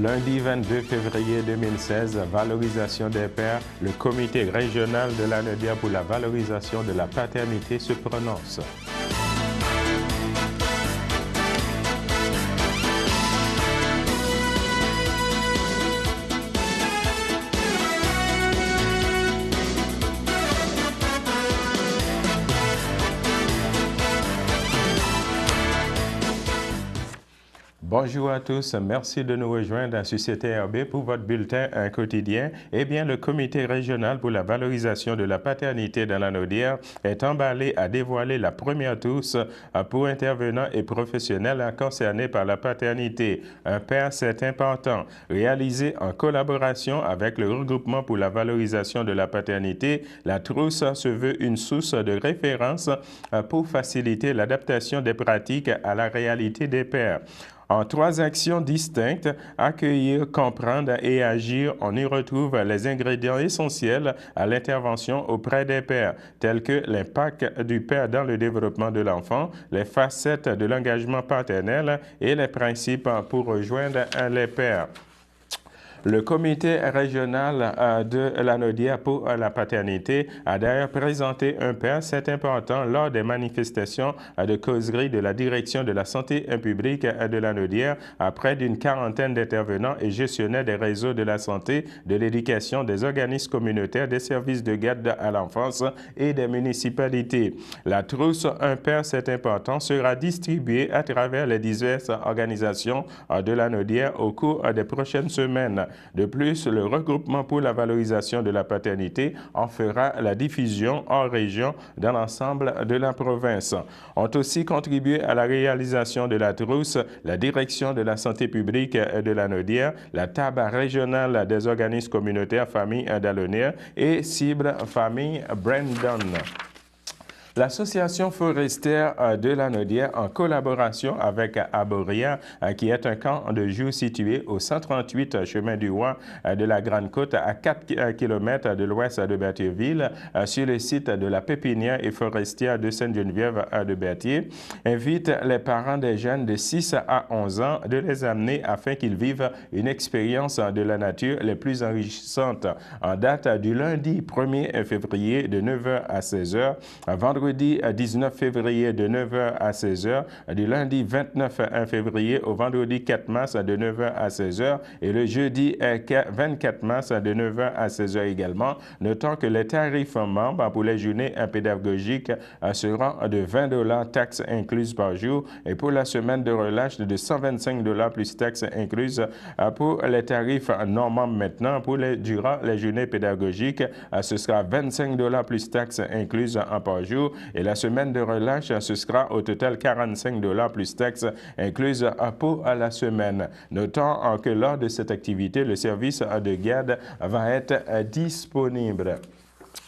Lundi 22 février 2016, valorisation des pères, le comité régional de l'ANEDIA pour la valorisation de la paternité se prononce. Bonjour à tous, merci de nous rejoindre sur CTRB pour votre bulletin quotidien. Eh bien, le comité régional pour la valorisation de la paternité dans l'ANEDIA est emballé à dévoiler la première touche pour intervenants et professionnels concernés par la paternité. Un père, c'est important. Réalisé en collaboration avec le regroupement pour la valorisation de la paternité, la trousse se veut une source de référence pour faciliter l'adaptation des pratiques à la réalité des pères. En 3 actions distinctes, accueillir, comprendre et agir, on y retrouve les ingrédients essentiels à l'intervention auprès des pères, tels que l'impact du père dans le développement de l'enfant, les facettes de l'engagement paternel et les principes pour rejoindre les pères. Le comité régional de l'ANEDIA pour la paternité a d'ailleurs présenté un père, c'est important, lors des manifestations de causerie de la direction de la santé publique de l'ANEDIA à près d'une quarantaine d'intervenants et gestionnaires des réseaux de la santé, de l'éducation, des organismes communautaires, des services de garde à l'enfance et des municipalités. La trousse Un père, c'est important sera distribuée à travers les diverses organisations de l'ANEDIA au cours des prochaines semaines. De plus, le regroupement pour la valorisation de la paternité en fera la diffusion en région dans l'ensemble de la province. Ont aussi contribué à la réalisation de la trousse la direction de la santé publique de l'ANEDIA, la table régionale des organismes communautaires Famille d'Alonia et Cible Famille Brandon. L'Association forestière de l'ANEDIA, en collaboration avec Aboria, qui est un camp de jour situé au 138 chemin du Roi de la Grande-Côte, à 4 km de l'ouest de Berthierville, sur le site de la pépinière et forestière de Sainte-Geneviève de Berthier, invite les parents des jeunes de 6 à 11 ans de les amener afin qu'ils vivent une expérience de la nature les plus enrichissantes. En date du lundi 1er février de 9h à 16h, vendredi 19 février de 9h à 16h, du lundi 29 février au vendredi 4 mars de 9h à 16h et le jeudi 24 mars de 9h à 16h également. Notons que les tarifs membres pour les journées pédagogiques seront de 20 $, taxes incluses par jour, et pour la semaine de relâche de 125 $ plus taxes incluses. Pour les tarifs non membres maintenant, durant les journées pédagogiques, ce sera 25 $ plus taxes incluses par jour. Et la semaine de relâche, ce sera au total 45 $ plus taxes incluses pour la semaine. Notons que lors de cette activité, le service de garde va être disponible.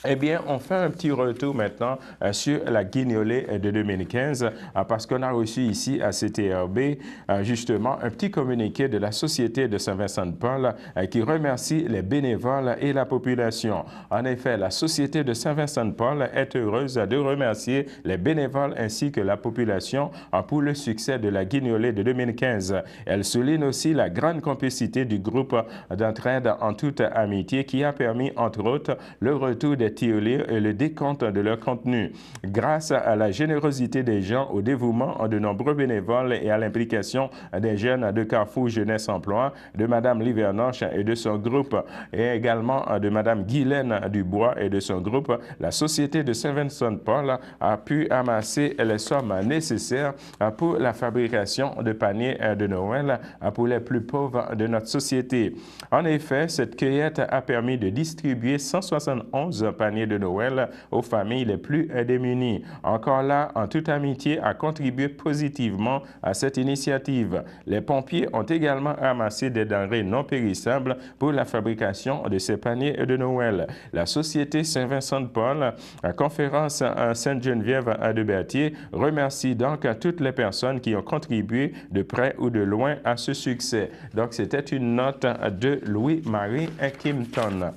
Eh bien, on fait un petit retour maintenant sur la guignolée de 2015 parce qu'on a reçu ici à CTRB justement un petit communiqué de la Société de Saint-Vincent-de-Paul qui remercie les bénévoles et la population. En effet, la Société de Saint-Vincent-de-Paul est heureuse de remercier les bénévoles ainsi que la population pour le succès de la guignolée de 2015. Elle souligne aussi la grande complicité du groupe d'entraide en toute amitié qui a permis, entre autres, le retour des tirelires et le décompte de leur contenu. Grâce à la générosité des gens, au dévouement de nombreux bénévoles et à l'implication des jeunes de Carrefour Jeunesse Emploi, de Mme Livernoche et de son groupe, et également de Mme Guylaine Dubois et de son groupe, la Société de Saint-Vincent-de-Paul a pu amasser les sommes nécessaires pour la fabrication de paniers de Noël pour les plus pauvres de notre société. En effet, cette cueillette a permis de distribuer 171 paniers de Noël aux familles les plus démunies. Encore là, en toute amitié, a contribué positivement à cette initiative. Les pompiers ont également amassé des denrées non périssables pour la fabrication de ces paniers de Noël. La Société Saint-Vincent-de-Paul, la conférence Sainte-Geneviève de Berthier, remercie donc toutes les personnes qui ont contribué de près ou de loin à ce succès. Donc, c'était une note de Louis-Marie Kimpton.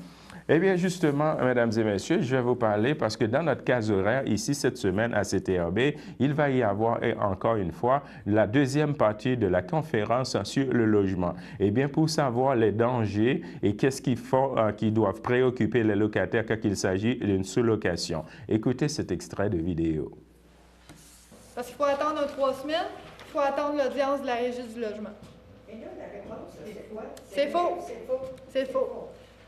Eh bien, justement, mesdames et messieurs, je vais vous parler parce que dans notre case horaire, ici, cette semaine à CTRB, il va y avoir, et encore une fois, la deuxième partie de la conférence sur le logement. Eh bien, pour savoir les dangers et qu'est-ce qu'il faut, qui doivent préoccuper les locataires quand il s'agit d'une sous-location. Écoutez cet extrait de vidéo. Parce qu'il faut attendre 3 semaines, il faut attendre l'audience de la Régie du logement. Et là, la réponse, c'est quoi? C'est faux. C'est faux. C'est faux.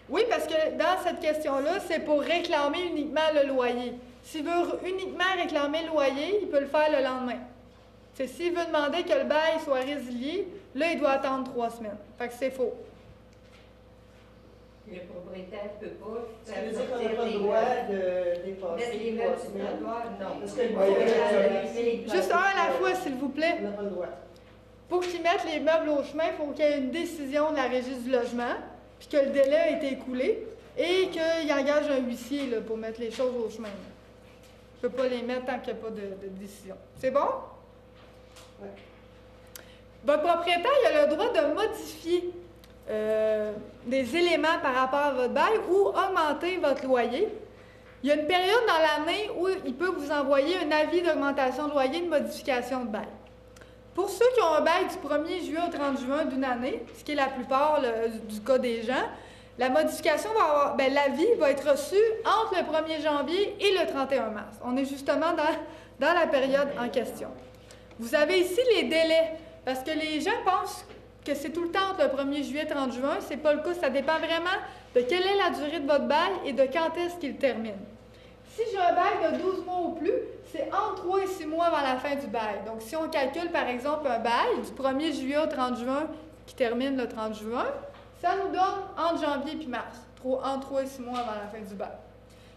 Oui, parce que dans cette question-là, c'est pour réclamer uniquement le loyer. S'il veut uniquement réclamer le loyer, il peut le faire le lendemain. S'il veut demander que le bail soit résilié, là, il doit attendre 3 semaines. Fait que c'est faux. Le propriétaire ne peut pas Ça veut dire qu'on n'a pas le droit de dépasser les 3 meubles sur le semaines. trottoir, non. Parce que le Juste un à la fois, s'il vous plaît. On n'a pas le droit. Pour qu'ils mettent les meubles au chemin, il faut qu'il y ait une décision de la Régie du logement, puis que le délai a été écoulé, et qu'il engage un huissier là, pour mettre les choses au chemin. Il ne peut pas les mettre tant qu'il n'y a pas de décision. C'est bon? Oui. Votre propriétaire il a le droit de modifier des éléments par rapport à votre bail ou augmenter votre loyer. Il y a une période dans l'année où il peut vous envoyer un avis d'augmentation de loyer, de modification de bail. Pour ceux qui ont un bail du 1er juillet au 30 juin d'une année, ce qui est la plupart du cas des gens, la modification va avoir, l'avis va être reçu entre le 1er janvier et le 31 mars. On est justement dans la période en question. Vous avez ici les délais, parce que les gens pensent que c'est tout le temps entre le 1er juillet et 30 juin. Ce n'est pas le cas, ça dépend vraiment de quelle est la durée de votre bail et de quand est-ce qu'il termine. Si j'ai un bail de 12 mois ou plus, c'est entre 3 et 6 mois avant la fin du bail. Donc, si on calcule, par exemple, un bail du 1er juillet au 30 juin qui termine le 30 juin, ça nous donne entre janvier et mars, entre 3 et 6 mois avant la fin du bail.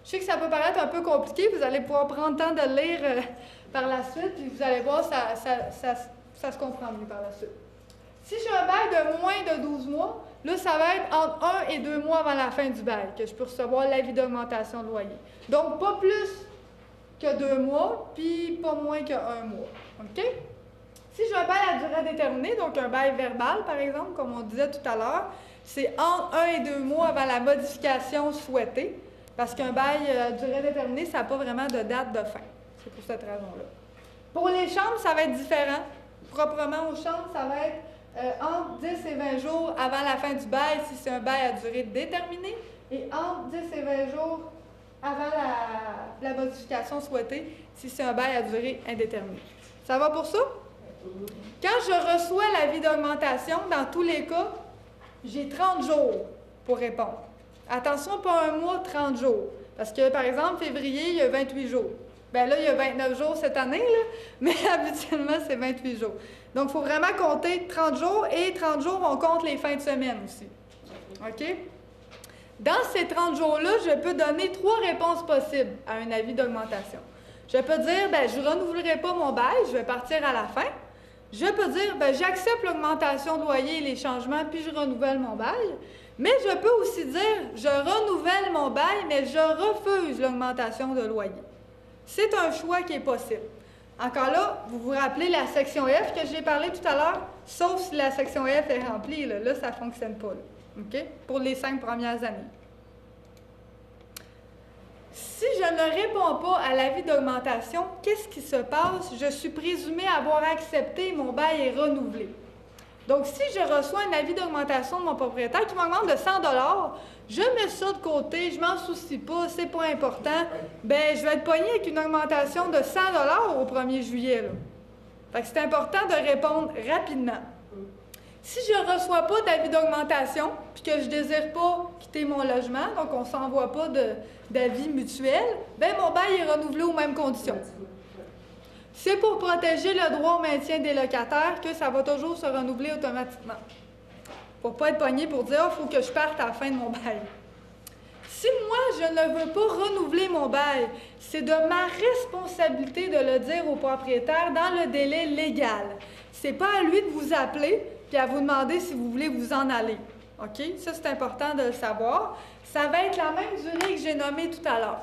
Je sais que ça peut paraître un peu compliqué, vous allez pouvoir prendre le temps de le lire par la suite, puis vous allez voir, ça se comprend mieux par la suite. Si j'ai un bail de moins de 12 mois, là, ça va être entre 1 et 2 mois avant la fin du bail que je peux recevoir l'avis d'augmentation de loyer. Donc, pas plus que 2 mois, puis pas moins que 1 mois. OK? Si j'ai un bail à durée déterminée, donc un bail verbal, par exemple, comme on disait tout à l'heure, c'est entre 1 et 2 mois avant la modification souhaitée, parce qu'un bail à durée déterminée, ça n'a pas vraiment de date de fin. C'est pour cette raison-là. Pour les chambres, ça va être différent. Proprement aux chambres, ça va être entre 10 et 20 jours avant la fin du bail si c'est un bail à durée déterminée et entre 10 et 20 jours avant la modification souhaitée si c'est un bail à durée indéterminée. Ça va pour ça? Quand je reçois l'avis d'augmentation, dans tous les cas, j'ai 30 jours pour répondre. Attention, pas un mois, 30 jours. Parce que, par exemple, février, il y a 28 jours. Bien là, il y a 29 jours cette année, là, mais habituellement, c'est 28 jours. Donc, il faut vraiment compter 30 jours et 30 jours, on compte les fins de semaine aussi. OK? Dans ces 30 jours-là, je peux donner 3 réponses possibles à un avis d'augmentation. Je peux dire, je ne renouvellerai pas mon bail, je vais partir à la fin. Je peux dire, j'accepte l'augmentation de loyer et les changements, puis je renouvelle mon bail. Mais je peux aussi dire, je renouvelle mon bail, mais je refuse l'augmentation de loyer. C'est un choix qui est possible. Encore là, vous vous rappelez la section F que j'ai parlé tout à l'heure, sauf si la section F est remplie, là ça ne fonctionne pas. Là. OK? Pour les 5 premières années. Si je ne réponds pas à l'avis d'augmentation, qu'est-ce qui se passe? Je suis présumée avoir accepté, mon bail est renouvelé. Donc, si je reçois un avis d'augmentation de mon propriétaire qui m'augmente de 100 $, je mets ça de côté, je m'en soucie pas, c'est pas important, je vais être pognée avec une augmentation de 100 $ au 1er juillet. Là. Fait que c'est important de répondre rapidement. Si je ne reçois pas d'avis d'augmentation, puis que je ne désire pas quitter mon logement, donc on ne s'envoie pas d'avis mutuel, mon bail est renouvelé aux mêmes conditions. C'est pour protéger le droit au maintien des locataires que ça va toujours se renouveler automatiquement. Pour ne pas être pogné pour dire « il faut que je parte à la fin de mon bail ». Si moi, je ne veux pas renouveler mon bail, c'est de ma responsabilité de le dire au propriétaire dans le délai légal. Ce n'est pas à lui de vous appeler et à vous demander si vous voulez vous en aller. OK? Ça, c'est important de le savoir. Ça va être la même durée que j'ai nommée tout à l'heure.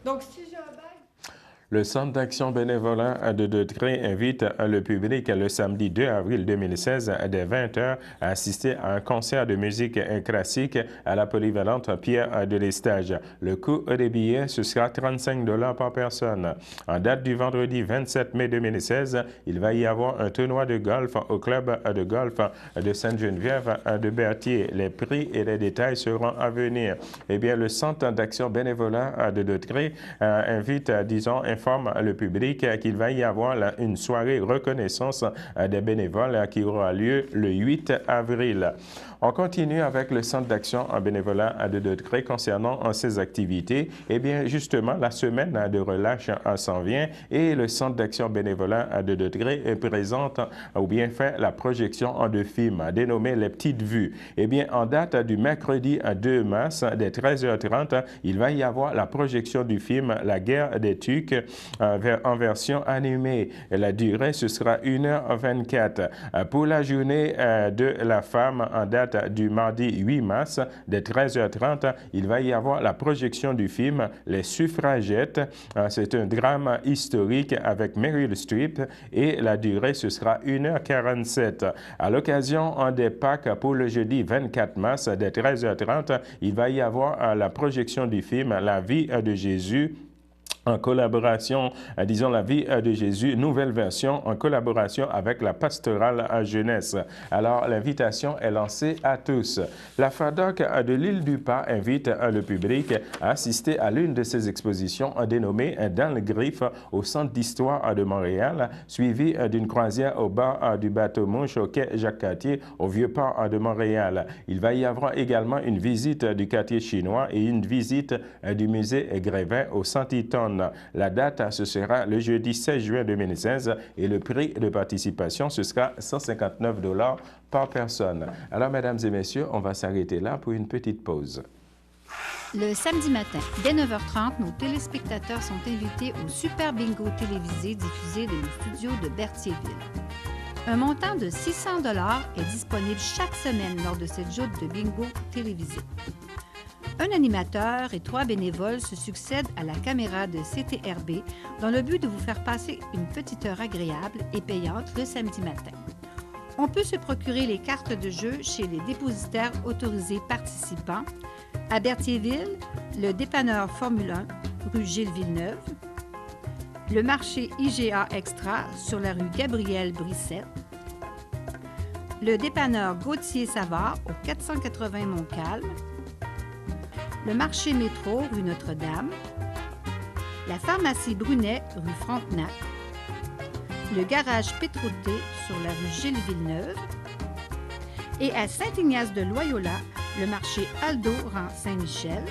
Donc, si j'ai un bail... Le Centre d'action bénévolat de Detré invite le public le samedi 2 avril 2016 dès 20h à assister à un concert de musique classique à la polyvalente Pierre de l'Estage. Le coût des billets, ce sera 35 $ par personne. En date du vendredi 27 mai 2016, il va y avoir un tournoi de golf au club de golf de Sainte-Geneviève de Berthier. Les prix et les détails seront à venir. Eh bien, le Centre d'action bénévolat de Detré invite, informe le public qu'il va y avoir une soirée reconnaissance des bénévoles qui aura lieu le 8 avril. On continue avec le Centre d'action en bénévolat de Detré concernant ses activités. Eh bien, justement, la semaine de relâche s'en vient et le Centre d'action bénévolat de Detré présente ou bien fait la projection de film dénommé Les Petites Vues. Eh bien, en date du mercredi 2 mars, dès 13h30, il va y avoir la projection du film La Guerre des Tucs en version animée. La durée, ce sera 1h24. Pour la journée de la femme en date du mardi 8 mars, dès 13h30, il va y avoir la projection du film Les Suffragettes. C'est un drame historique avec Meryl Streep et la durée, ce sera 1h47. À l'occasion des Pâques pour le jeudi 24 mars, dès 13h30, il va y avoir la projection du film La vie de Jésus, en collaboration, disons, La vie de Jésus, nouvelle version, en collaboration avec la pastorale à jeunesse. Alors, l'invitation est lancée à tous. La FADOC de l'île du Pas invite le public à assister à l'une de ses expositions dénommée Dans le Griffe au Centre d'histoire de Montréal, suivie d'une croisière au bord du bateau-mouche au quai Jacques-Cartier au Vieux-Port de Montréal. Il va y avoir également une visite du quartier chinois et une visite du musée Grévin au Santiton. La date, ce sera le jeudi 16 juin 2016 et le prix de participation, ce sera 159 $ par personne. Alors, mesdames et messieurs, on va s'arrêter là pour une petite pause. Le samedi matin, dès 9h30, nos téléspectateurs sont invités au Super Bingo télévisé diffusé de nos studios de Berthierville. Un montant de 600 $ est disponible chaque semaine lors de cette joute de bingo télévisé. Un animateur et 3 bénévoles se succèdent à la caméra de CTRB dans le but de vous faire passer une petite heure agréable et payante le samedi matin. On peut se procurer les cartes de jeu chez les dépositaires autorisés participants à Berthierville, le dépanneur Formule 1, rue Gilles Villeneuve, le marché IGA Extra sur la rue Gabriel Brissette, le dépanneur Gauthier Savard au 480 Montcalm, le marché Métro, rue Notre-Dame, la pharmacie Brunet, rue Frontenac, le garage Pétroté sur la rue Gilles Villeneuve et à Saint-Ignace-de-Loyola, le marché Aldo, rang Saint-Michel,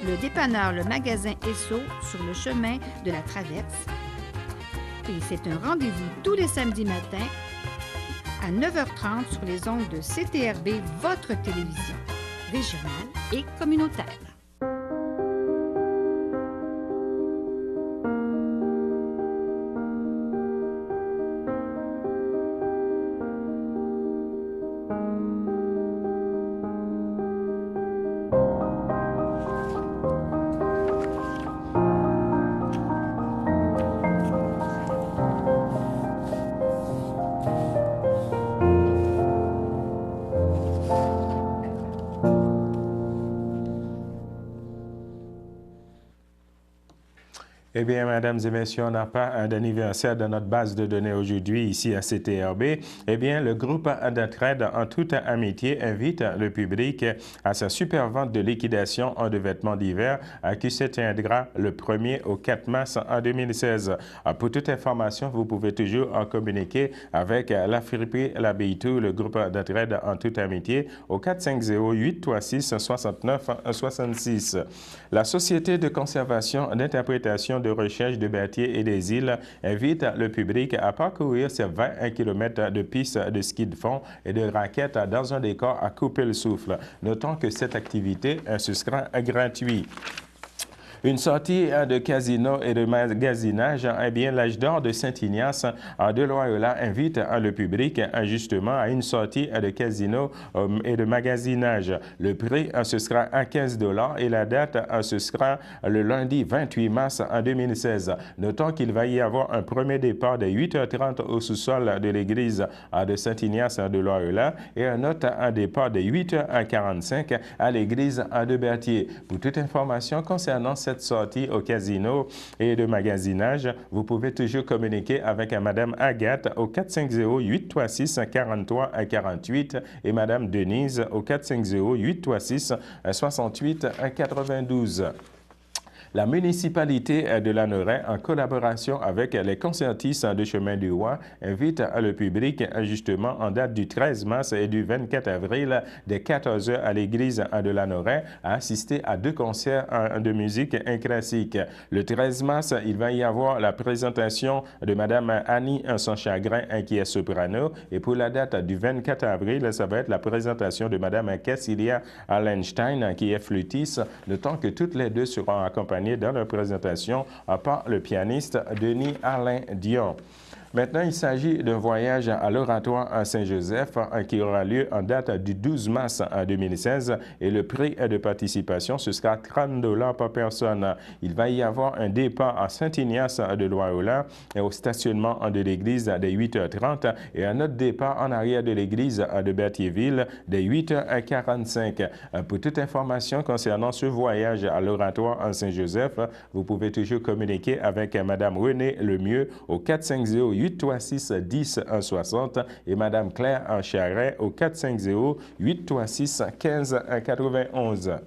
le dépanneur Le Magasin Esso sur le chemin de la Traverse. Et c'est un rendez-vous tous les samedis matins à 9h30 sur les ondes de CTRB, votre télévision régionale et communautaire. Eh bien, mesdames et messieurs, on n'a pas d'anniversaire de notre base de données aujourd'hui ici à CTRB. Eh bien, le groupe d'entraide en toute amitié invite le public à sa super vente de liquidation de vêtements d'hiver qui se tiendra le 1er au 4 mars en 2016. Pour toute information, vous pouvez toujours en communiquer avec la friperie L'Abbaye-Tout, le groupe d'entraide en toute amitié au 450-836-69-66. La Société de conservation d'interprétation de recherche de Berthier et des Îles invite le public à parcourir ces 21 km de pistes de ski de fond et de raquettes dans un décor à couper le souffle. Notons que cette activité, ce sera gratuit. Une sortie de casino et de magasinage, eh bien, l'âge d'or de Saint-Ignace de Loyola invite le public justement à une sortie de casino et de magasinage. Le prix, ce sera à 15 $ et la date, ce sera le lundi 28 mars 2016. Notons qu'il va y avoir un premier départ de 8h30 au sous-sol de l'église de Saint-Ignace de Loyola et un autre départ de 8h45 à l'église de Berthier. Pour toute information concernant cette sortie au casino et de magasinage, vous pouvez toujours communiquer avec Mme Agathe au 450-836-43-48 et Mme Denise au 450-836-68-92. La municipalité de Lanoraie, en collaboration avec les concertistes de Chemin du Roi, invite le public justement en date du 13 mars et du 24 avril dès 14h à l'église de Lanoraie à assister à 2 concerts de musique classique. Le 13 mars, il va y avoir la présentation de Mme Annie Sans-Chagrin qui est soprano et pour la date du 24 avril, ça va être la présentation de Mme Cassilia Allenstein qui est flûtiste, notant que toutes les deux seront accompagnées dans leur présentation par le pianiste Denis Alain Dion. Maintenant, il s'agit d'un voyage à l'Oratoire à Saint-Joseph qui aura lieu en date du 12 mars 2016 et le prix de participation, ce sera 30 $ par personne. Il va y avoir un départ à Saint-Ignace de Loyola et au stationnement de l'église dès 8h30 et un autre départ en arrière de l'église de Berthierville dès 8h45. Pour toute information concernant ce voyage à l'Oratoire à Saint-Joseph, vous pouvez toujours communiquer avec Mme Renée Lemieux au 450-836-10-60 et Mme Claire Charret au 450-836-15-91.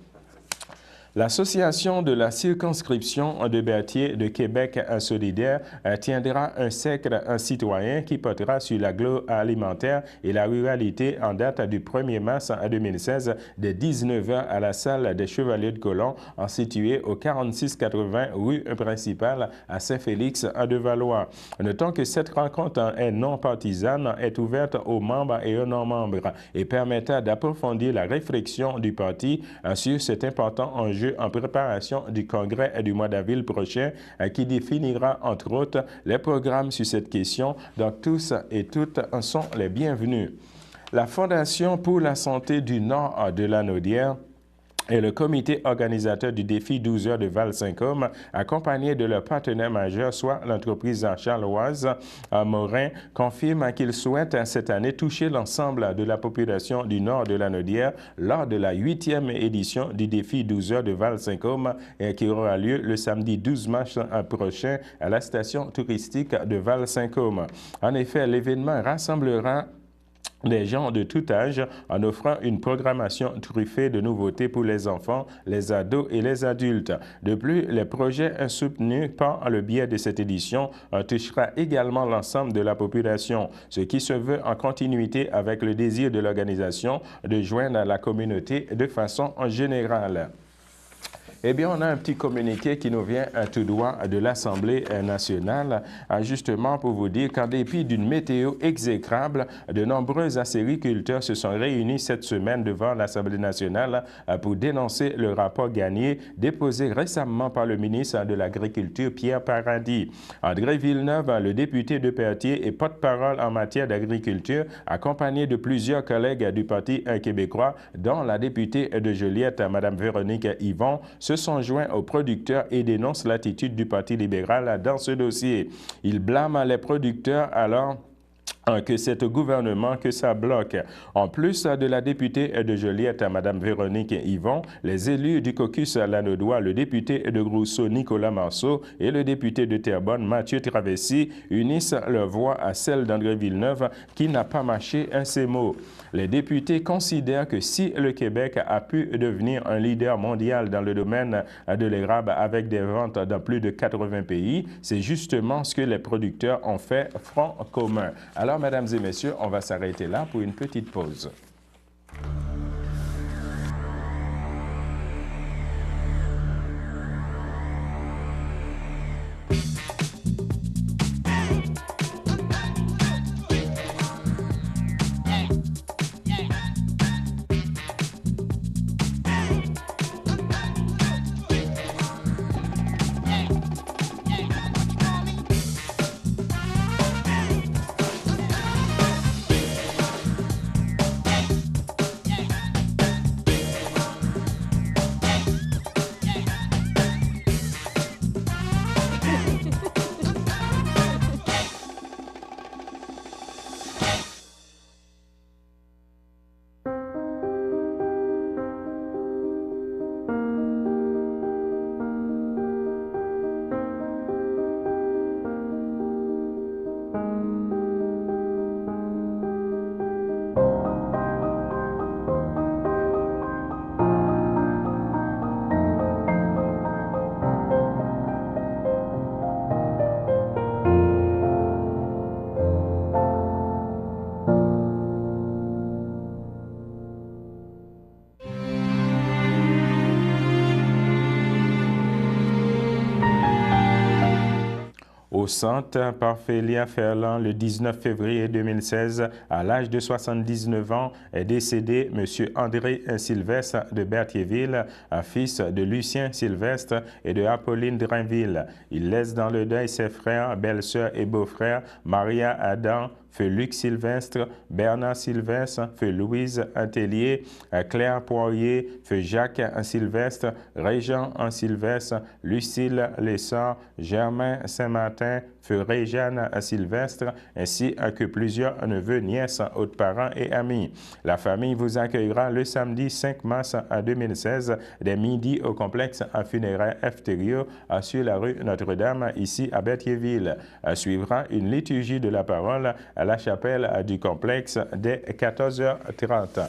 L'Association de la circonscription de Berthier de Québec solidaire tiendra un cercle citoyen qui portera sur l'agroalimentaire et la ruralité en date du 1er mars 2016 de 19h à la salle des Chevaliers de Colomb située au 4680 rue principale à Saint-Félix de Valois. Notons que cette rencontre est non partisane, est ouverte aux membres et aux non-membres et permettra d'approfondir la réflexion du parti sur cet important enjeu en préparation du congrès du mois d'avril prochain qui définira entre autres les programmes sur cette question. Donc tous et toutes sont les bienvenus. La Fondation pour la santé du Nord de la Naudière et le comité organisateur du défi 12 heures de Val-Saint-Côme, accompagné de leur partenaire majeur, soit l'entreprise charloise Morin, confirme qu'ils souhaitent cette année toucher l'ensemble de la population du nord de la Naudière lors de la 8e édition du défi 12 heures de Val-Saint-Côme qui aura lieu le samedi 12 mars prochain à la station touristique de Val-Saint-Côme. En effet, l'événement rassemblera des gens de tout âge en offrant une programmation truffée de nouveautés pour les enfants, les ados et les adultes. De plus, les projets soutenus par le biais de cette édition touchera également l'ensemble de la population, ce qui se veut en continuité avec le désir de l'organisation de joindre la communauté de façon générale. Eh bien, on a un petit communiqué qui nous vient tout droit de l'Assemblée nationale, justement pour vous dire qu'en dépit d'une météo exécrable, de nombreux acériculteurs se sont réunis cette semaine devant l'Assemblée nationale pour dénoncer le rapport Gagné déposé récemment par le ministre de l'Agriculture, Pierre Paradis. André Villeneuve, le député de Berthier et porte-parole en matière d'agriculture, accompagné de plusieurs collègues du Parti québécois, dont la députée de Joliette, Mme Véronique Yvon, se sont joints aux producteurs et dénoncent l'attitude du Parti libéral dans ce dossier. Ils blâment les producteurs alors que c'est au gouvernement que ça bloque. En plus de la députée de Joliette, Mme Véronique Yvon, les élus du caucus lanaudois, le député de Grousseau, Nicolas Marceau, et le député de Terrebonne, Mathieu Travessi, unissent leur voix à celle d'André Villeneuve, qui n'a pas mâché un ces mots. Les députés considèrent que si le Québec a pu devenir un leader mondial dans le domaine de l'érable avec des ventes dans plus de 80 pays, c'est justement ce que les producteurs ont fait front commun. Alors, mesdames et messieurs, on va s'arrêter là pour une petite pause. Centre Parphélia Ferland le 19 février 2016. À l'âge de 79 ans est décédé M. André Sylvestre de Berthierville, fils de Lucien Sylvestre et de Apolline Drainville. Il laisse dans le deuil ses frères, belle-sœurs et beaux-frères, Maria Adam, feu Luc Sylvestre, Bernard Sylvestre, feu Louise Atelier, Claire Poirier, feu Jacques Sylvestre, Régent Sylvestre, Lucille Lessard, Germain Saint-Martin, feu Réjeanne Sylvestre, ainsi que plusieurs neveux, nièces, autres parents et amis. La famille vous accueillera le samedi 5 mars 2016 dès midi au complexe funéraire FTRIO sur la rue Notre-Dame, ici à Berthierville. Suivra une liturgie de la parole à la chapelle du complexe dès 14h30.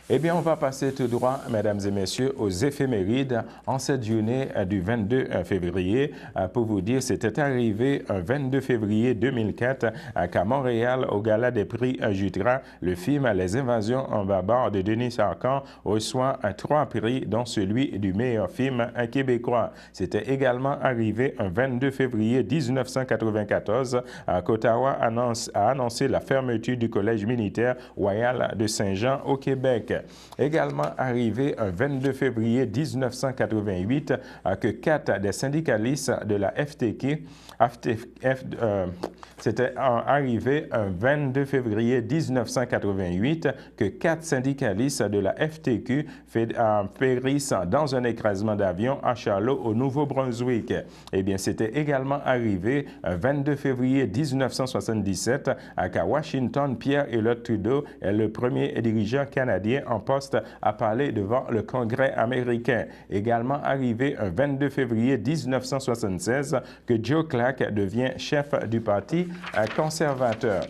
Eh bien, on va passer tout droit, mesdames et messieurs, aux éphémérides en cette journée du 22 février. Pour vous dire, c'était arrivé un 22 février 2004 qu'à Montréal, au Gala des prix Jutra, le film Les Invasions en barbares de Denis Arcand reçoit 3 prix, dont celui du meilleur film québécois. C'était également arrivé un 22 février 1994 qu'Ottawa a annoncé la fermeture du Collège militaire royal de Saint-Jean au Québec. Également arrivé un 22 février 1988 que 4 des syndicalistes de la FTQ, c'était arrivé un 22 février 1988 que 4 syndicalistes de la FTQ périssent dans un écrasement d'avion à Charlot au Nouveau-Brunswick. Eh bien, c'était également arrivé un 22 février 1977 qu'à Washington, Pierre-Elliott Trudeau est le premier dirigeant canadien en poste à parler devant le Congrès américain. Également arrivé un 22 février 1976 que Joe Clark devient chef du Parti conservateur.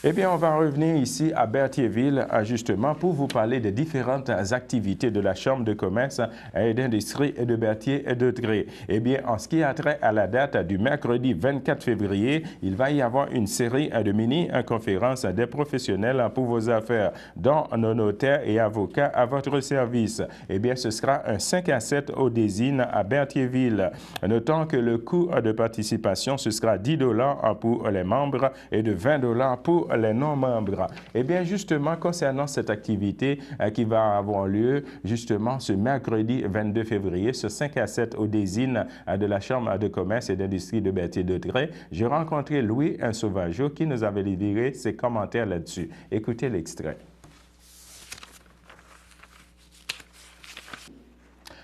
Eh bien, on va revenir ici à Berthierville, justement, pour vous parler des différentes activités de la Chambre de commerce et d'industrie de Berthier et de Dreux. Eh bien, en ce qui a trait à la date du mercredi 24 février, il va y avoir une série de mini-conférences des professionnels pour vos affaires, dont nos notaires et avocats à votre service. Eh bien, ce sera un 5 à 7 au Désine à Berthierville. Notons que le coût de participation, ce sera 10 $ pour les membres et de 20 $ pour les non-membres. Eh bien, justement, concernant cette activité qui va avoir lieu justement ce mercredi 22 février, ce 5 à 7 au Désine de la Chambre de commerce et d'industrie de Berthier de Dreux, j'ai rencontré Louis Sauvageau qui nous avait livré ses commentaires là-dessus. Écoutez l'extrait.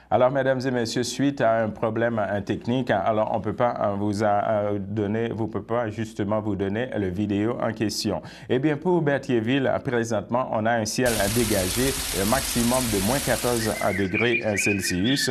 Alors, mesdames et messieurs, suite à un problème technique, alors on ne peut pas vous pouvez pas justement vous donner le vidéo en question. Eh bien, pour Berthierville, présentement, on a un ciel dégagé, un maximum de moins 14 degrés Celsius.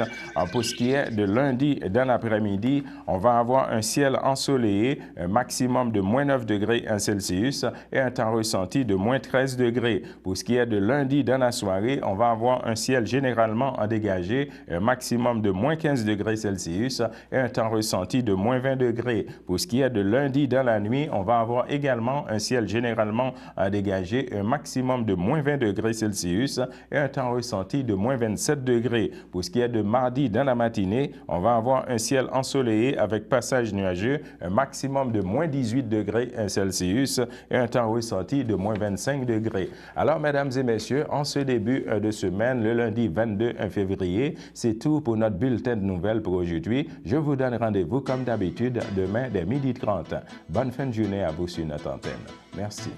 Pour ce qui est de lundi dans l'après-midi, on va avoir un ciel ensoleillé, un maximum de moins 9 degrés Celsius et un temps ressenti de moins 13 degrés. Pour ce qui est de lundi dans la soirée, on va avoir un ciel généralement dégagé, un maximum de moins 15 degrés Celsius et un temps ressenti de moins 20 degrés. Pour ce qui est de lundi dans la nuit, on va avoir également un ciel généralement dégagé, un maximum de moins 20 degrés Celsius et un temps ressenti de moins 27 degrés. Pour ce qui est de mardi dans la matinée, on va avoir un ciel ensoleillé avec passage nuageux, un maximum de moins 18 degrés Celsius et un temps ressenti de moins 25 degrés. Alors, mesdames et messieurs, en ce début de semaine, le lundi 22 février, c'est tout pour notre bulletin de nouvelles pour aujourd'hui. Je vous donne rendez-vous comme d'habitude demain dès 12h30. Bonne fin de journée à vous sur notre antenne. Merci.